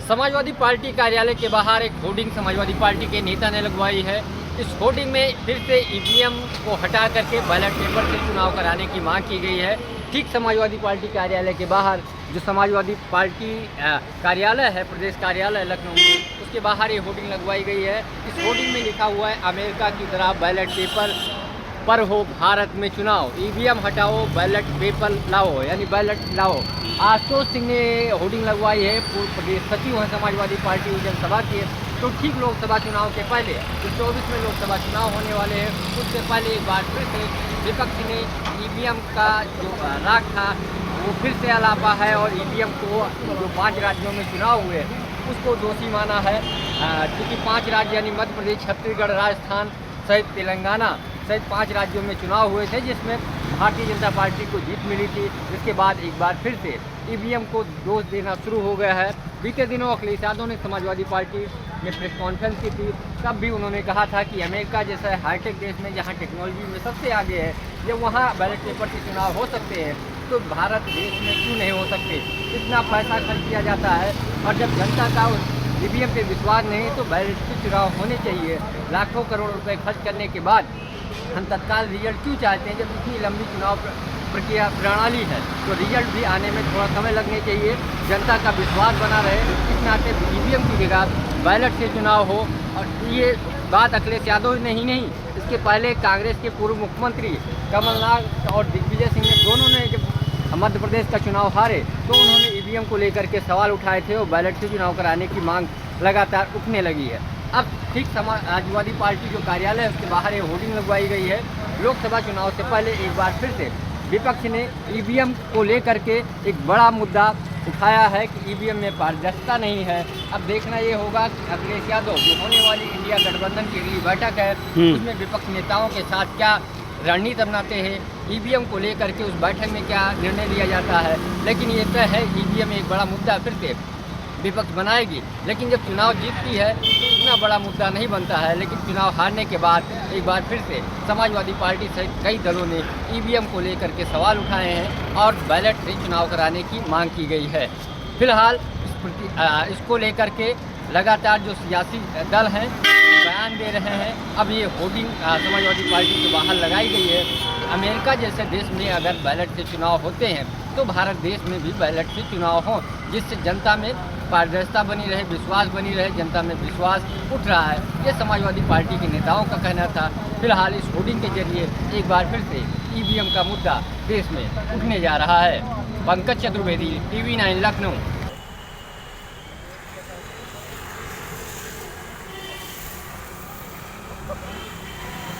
Samajwadi party कार्यालय के बाहर एक होर्डिंग समाजवादी पार्टी के नेता ने लगवाई है। इस होर्डिंग में फिर से ईवीएम को हटा करके बैलेट पेपर से चुनाव कराने की मांग की गई है। ठीक समाजवादी पार्टी कार्यालय के बाहर जो समाजवादी पार्टी कार्यालय है, प्रदेश कार्यालय लखनऊ में, उसके बाहर ये होर्डिंग लगवाई गई है। इस होर्डिंग में लिखा हुआ है, अमेरिका की तरह बैलेट पेपर पर हो भारत में चुनाव, ईवीएम हटाओ बैलेट पेपर लाओ, यानी बैलेट लाओ। आशुतोष सिंह ने होर्डिंग लगवाई है। पूर्व प्रदेश सचिव हैं समाजवादी पार्टी जनसभा के। तो ठीक लोकसभा चुनाव के पहले जो 24 में लोकसभा चुनाव होने वाले हैं, उससे पहले एक बार फिर से विपक्ष ने ईवीएम का जो राग था वो फिर से अलापा है और ईवीएम को जो 5 राज्यों में चुनाव हुए उसको दोषी माना है। क्योंकि 5 राज्य यानी मध्य प्रदेश, छत्तीसगढ़, राजस्थान सहित तेलंगाना सहित 5 राज्यों में चुनाव हुए थे, जिसमें भारतीय जनता पार्टी को जीत मिली थी। जिसके बाद एक बार फिर से ईवीएम को दोष देना शुरू हो गया है। बीते दिनों अखिलेश यादव ने समाजवादी पार्टी में प्रेस कॉन्फ्रेंस की थी, तब भी उन्होंने कहा था कि अमेरिका जैसा हाईटेक देश में जहां टेक्नोलॉजी में सबसे आगे है, जब वहां बैलेट पेपर से चुनाव हो सकते हैं तो भारत देश में क्यों नहीं हो सकते। इतना पैसा खर्च किया जाता है और जब जनता का ईवीएम पे विश्वास नहीं तो बैलेट से चुनाव होने चाहिए। लाखों करोड़ रुपए खर्च करने के बाद हम तत्काल रिजल्ट क्यों चाहते हैं, जब इतनी लंबी चुनाव प्रक्रिया प्रणाली है तो रिजल्ट भी आने में थोड़ा समय लगने चाहिए, जनता का विश्वास बना रहे। इस नाते ईवीएम की जगह बैलेट से चुनाव हो। और ये बात अखिलेश यादव ने ही नहीं, इसके पहले कांग्रेस के पूर्व मुख्यमंत्री कमलनाथ और दिग्विजय सिंह ने दोनों ने जब मध्य प्रदेश का चुनाव हारे तो उन्होंने ईवीएम को लेकर के सवाल उठाए थे और बैलेट से चुनाव कराने की मांग लगातार उठने लगी है। अब ठीक समाजवादी पार्टी जो कार्यालय है उसके बाहर ये होर्डिंग लगवाई गई है। लोकसभा चुनाव से पहले एक बार फिर से विपक्ष ने ईवीएम को लेकर के एक बड़ा मुद्दा उठाया है कि ईवीएम में पारदर्शिता नहीं है। अब देखना ये होगा कि अखिलेश यादव जो होने वाली इंडिया गठबंधन की अगली बैठक है उसमें विपक्ष नेताओं के साथ क्या रणनीति अपनाते हैं, ईवीएम को लेकर के उस बैठक में क्या निर्णय लिया जाता है। लेकिन ये तय है ईवीएम एक बड़ा मुद्दा फिर से विपक्ष बनाएगी, लेकिन जब चुनाव जीतती है तो इतना बड़ा मुद्दा नहीं बनता है। लेकिन चुनाव हारने के बाद एक बार फिर से समाजवादी पार्टी सहित कई दलों ने ईवीएम को लेकर के सवाल उठाए हैं और बैलेट से चुनाव कराने की मांग की गई है। फिलहाल इसको लेकर के लगातार जो सियासी दल हैं बयान दे रहे हैं। अब ये होर्डिंग समाजवादी पार्टी के बाहर लगाई गई है। अमेरिका जैसे देश में अगर बैलेट से चुनाव होते हैं तो भारत देश में भी बैलेट से चुनाव हो, जिससे जनता में पारदर्शिता बनी रहे, विश्वास बनी रहे। जनता में विश्वास उठ रहा है, ये समाजवादी पार्टी के नेताओं का कहना था। फिलहाल इस होर्डिंग के जरिए एक बार फिर से ईवीएम का मुद्दा देश में उठने जा रहा है। पंकज चतुर्वेदी, TV9 लखनऊ।